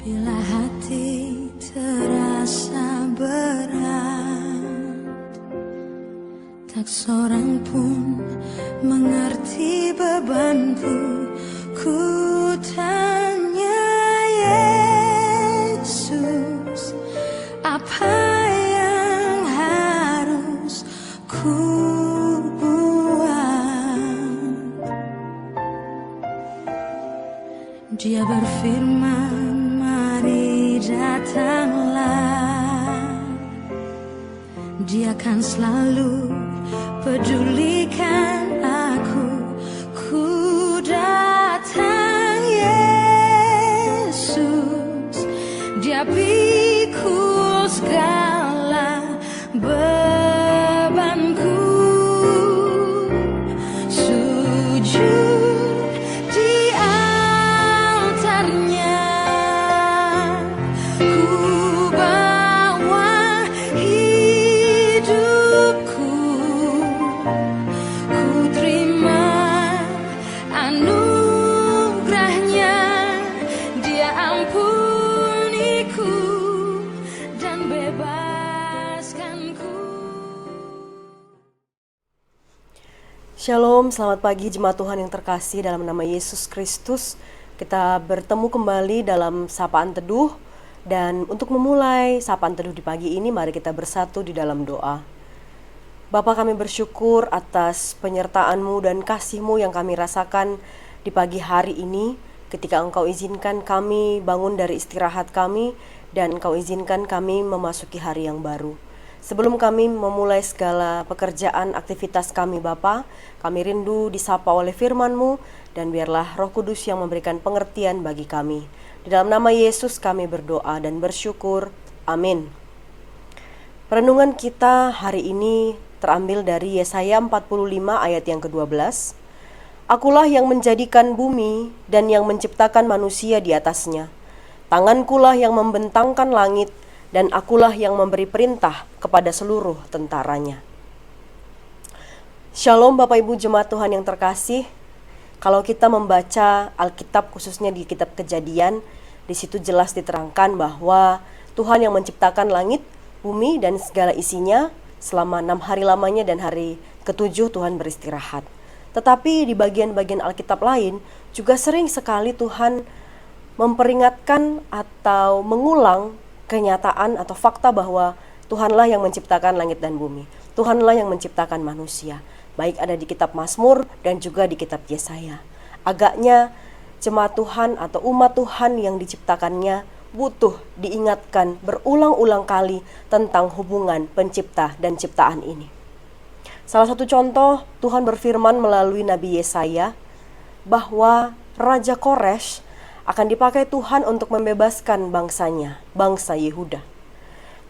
Bila hati terasa berat, tak seorang pun mengerti bebanku. Ku tanya Yesus, apa yang harus ku buat? Dia berfirman, mari datanglah. Dia kan selalu pedulikan aku. Ku datang Yesus, Dia pikul segala bebanku. Sujud di altarnya, ku bawa hidupku. Ku terima anugerahnya, Dia ampuniku dan bebaskanku. Shalom, selamat pagi jemaat Tuhan yang terkasih dalam nama Yesus Kristus. Kita bertemu kembali dalam Sapaan Teduh. Dan untuk memulai Sapaan Teduh di pagi ini, mari kita bersatu di dalam doa. Bapa, kami bersyukur atas penyertaan-Mu dan kasih-Mu yang kami rasakan di pagi hari ini, ketika Engkau izinkan kami bangun dari istirahat kami, dan Engkau izinkan kami memasuki hari yang baru. Sebelum kami memulai segala pekerjaan aktivitas kami Bapa, kami rindu disapa oleh firman-Mu, dan biarlah Roh Kudus yang memberikan pengertian bagi kami. Di dalam nama Yesus kami berdoa dan bersyukur. Amin. Renungan kita hari ini terambil dari Yesaya 45 ayat yang ke-12. Akulah yang menjadikan bumi dan yang menciptakan manusia di atasnya. Tangankulah yang membentangkan langit, dan akulah yang memberi perintah kepada seluruh tentaranya. Shalom Bapak Ibu jemaat Tuhan yang terkasih. Kalau kita membaca Alkitab, khususnya di kitab Kejadian, di situ jelas diterangkan bahwa Tuhan yang menciptakan langit, bumi, dan segala isinya selama 6 hari lamanya, dan hari ke-7 Tuhan beristirahat. Tetapi di bagian-bagian Alkitab lain juga sering sekali Tuhan memperingatkan atau mengulang kenyataan atau fakta bahwa Tuhanlah yang menciptakan langit dan bumi. Tuhanlah yang menciptakan manusia. Baik ada di kitab Mazmur dan juga di kitab Yesaya. Agaknya jemaat Tuhan atau umat Tuhan yang diciptakannya butuh diingatkan berulang-ulang kali tentang hubungan pencipta dan ciptaan ini. Salah satu contoh, Tuhan berfirman melalui Nabi Yesaya bahwa Raja Koresh akan dipakai Tuhan untuk membebaskan bangsanya, bangsa Yehuda.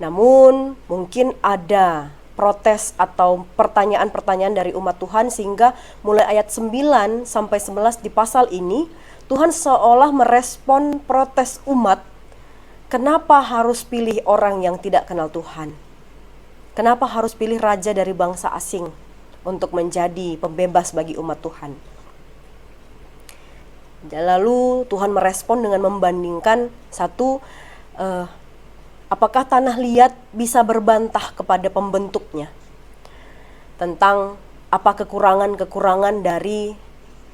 Namun mungkin ada protes atau pertanyaan-pertanyaan dari umat Tuhan, sehingga mulai ayat 9 sampai 11 di pasal ini Tuhan seolah merespon protes umat. Kenapa harus pilih orang yang tidak kenal Tuhan? Kenapa harus pilih raja dari bangsa asing untuk menjadi pembebas bagi umat Tuhan? Lalu Tuhan merespon dengan membandingkan satu, apakah tanah liat bisa berbantah kepada pembentuknya? Tentang apa kekurangan-kekurangan dari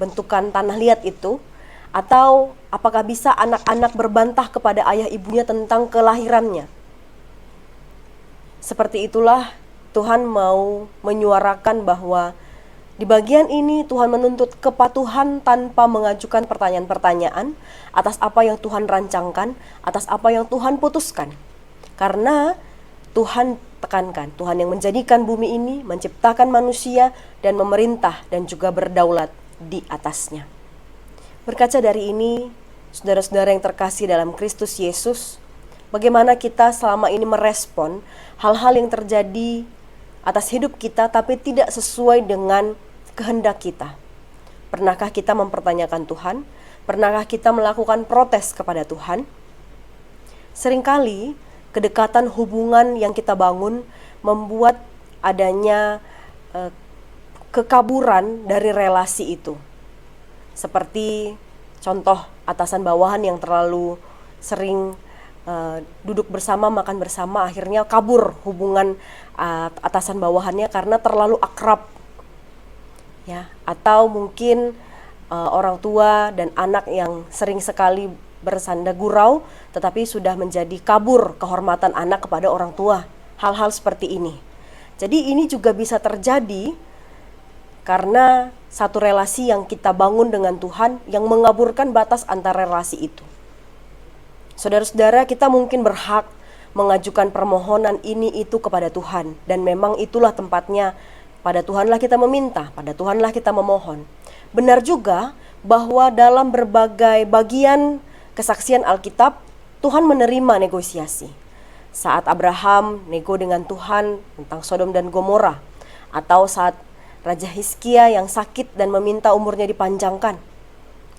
bentukan tanah liat itu, atau apakah bisa anak-anak berbantah kepada ayah ibunya tentang kelahirannya? Seperti itulah Tuhan mau menyuarakan bahwa di bagian ini Tuhan menuntut kepatuhan tanpa mengajukan pertanyaan-pertanyaan atas apa yang Tuhan rancangkan, atas apa yang Tuhan putuskan. Karena Tuhan tekankan, Tuhan yang menjadikan bumi ini, menciptakan manusia, dan memerintah dan juga berdaulat di atasnya. Berkaca dari ini, saudara-saudara yang terkasih dalam Kristus Yesus, bagaimana kita selama ini merespon hal-hal yang terjadi atas hidup kita tapi tidak sesuai dengan kehendak kita. Pernahkah kita mempertanyakan Tuhan? Pernahkah kita melakukan protes kepada Tuhan? Seringkali kedekatan hubungan yang kita bangun membuat adanya kekaburan dari relasi itu. Seperti contoh atasan bawahan yang terlalu sering duduk bersama, makan bersama, akhirnya kabur hubungan atasan bawahannya karena terlalu akrab, ya. Atau mungkin orang tua dan anak yang sering sekali bersanda gurau, tetapi sudah menjadi kabur kehormatan anak kepada orang tua. Hal-hal seperti ini. Jadi ini juga bisa terjadi karena satu relasi yang kita bangun dengan Tuhan yang mengaburkan batas antara relasi itu. Saudara-saudara, kita mungkin berhak mengajukan permohonan ini itu kepada Tuhan, dan memang itulah tempatnya. Pada Tuhanlah kita meminta, pada Tuhanlah kita memohon. Benar juga bahwa dalam berbagai bagian kesaksian Alkitab, Tuhan menerima negosiasi. Saat Abraham nego dengan Tuhan tentang Sodom dan Gomora, atau saat Raja Hizkia yang sakit dan meminta umurnya dipanjangkan,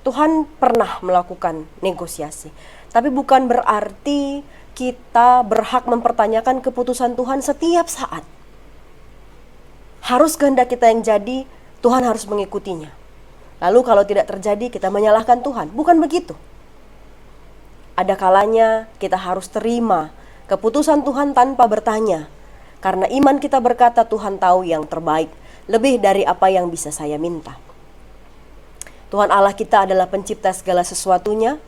Tuhan pernah melakukan negosiasi. Tapi bukan berarti kita berhak mempertanyakan keputusan Tuhan setiap saat. Harus kehendak kita yang jadi, Tuhan harus mengikutinya. Lalu kalau tidak terjadi, kita menyalahkan Tuhan. Bukan begitu. Ada kalanya kita harus terima keputusan Tuhan tanpa bertanya. Karena iman kita berkata, Tuhan tahu yang terbaik, lebih dari apa yang bisa saya minta. Tuhan Allah kita adalah pencipta segala sesuatunya,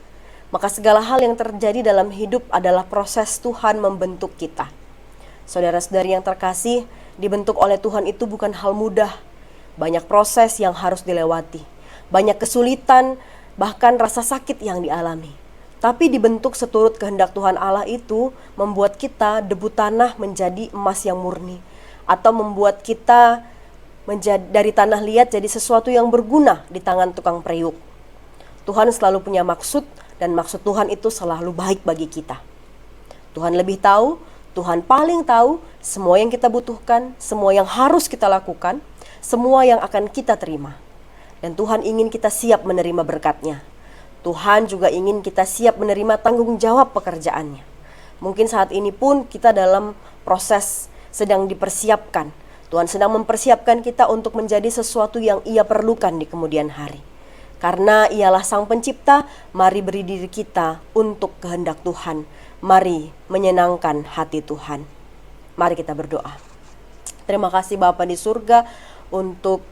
maka segala hal yang terjadi dalam hidup adalah proses Tuhan membentuk kita. Saudara-saudari yang terkasih, dibentuk oleh Tuhan itu bukan hal mudah. Banyak proses yang harus dilewati, banyak kesulitan, bahkan rasa sakit yang dialami. Tapi dibentuk seturut kehendak Tuhan Allah itu membuat kita debu tanah menjadi emas yang murni, atau membuat kita dari tanah liat jadi sesuatu yang berguna di tangan tukang periuk. Tuhan selalu punya maksud, dan maksud Tuhan itu selalu baik bagi kita. Tuhan lebih tahu, Tuhan paling tahu semua yang kita butuhkan, semua yang harus kita lakukan, semua yang akan kita terima. Dan Tuhan ingin kita siap menerima berkat-Nya. Tuhan juga ingin kita siap menerima tanggung jawab pekerjaannya. Mungkin saat ini pun kita dalam proses sedang dipersiapkan. Tuhan sedang mempersiapkan kita untuk menjadi sesuatu yang Ia perlukan di kemudian hari. Karena Ialah Sang Pencipta, mari beri diri kita untuk kehendak Tuhan. Mari menyenangkan hati Tuhan. Mari kita berdoa. Terima kasih Bapa di surga, untuk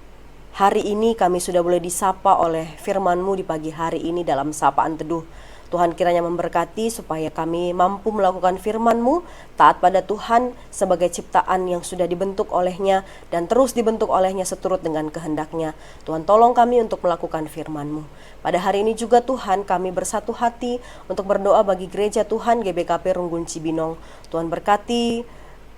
hari ini kami sudah boleh disapa oleh firman-Mu di pagi hari ini dalam sapaan teduh. Tuhan kiranya memberkati supaya kami mampu melakukan firman-Mu, taat pada Tuhan sebagai ciptaan yang sudah dibentuk oleh-Nya dan terus dibentuk oleh-Nya seturut dengan kehendak-Nya. Tuhan tolong kami untuk melakukan firman-Mu. Pada hari ini juga Tuhan kami bersatu hati untuk berdoa bagi gereja Tuhan GBKP Runggun Cibinong. Tuhan berkati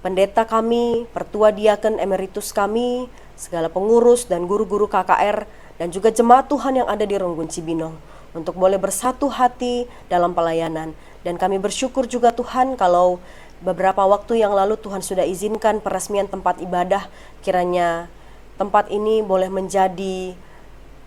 pendeta kami, pertua diaken emeritus kami, segala pengurus dan guru-guru KKR, dan juga jemaat Tuhan yang ada di Runggun Cibinong, untuk boleh bersatu hati dalam pelayanan. Dan kami bersyukur juga Tuhan kalau beberapa waktu yang lalu Tuhan sudah izinkan peresmian tempat ibadah. Kiranya tempat ini boleh menjadi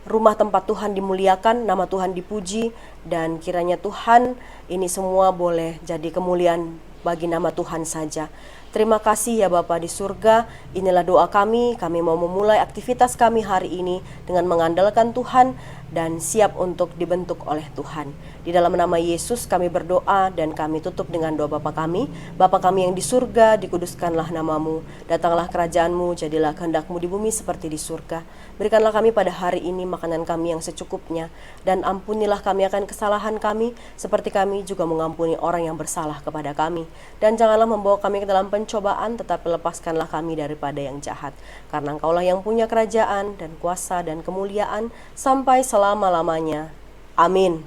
rumah tempat Tuhan dimuliakan, nama Tuhan dipuji, dan kiranya Tuhan ini semua boleh jadi kemuliaan bagi nama Tuhan saja. Terima kasih ya Bapa di surga, inilah doa kami mau memulai aktivitas kami hari ini dengan mengandalkan Tuhan dan siap untuk dibentuk oleh Tuhan. Di dalam nama Yesus kami berdoa dan kami tutup dengan doa Bapa kami. Bapa kami yang di surga, dikuduskanlah namamu, datanglah kerajaanmu, jadilah kehendak-Mu di bumi seperti di surga. Berikanlah kami pada hari ini makanan kami yang secukupnya, dan ampunilah kami akan kesalahan kami, seperti kami juga mengampuni orang yang bersalah kepada kami. Dan janganlah membawa kami ke dalam pencobaan, tetapi lepaskanlah kami daripada yang jahat. Karena Engkaulah yang punya kerajaan dan kuasa dan kemuliaan sampai selama-lamanya. Amin.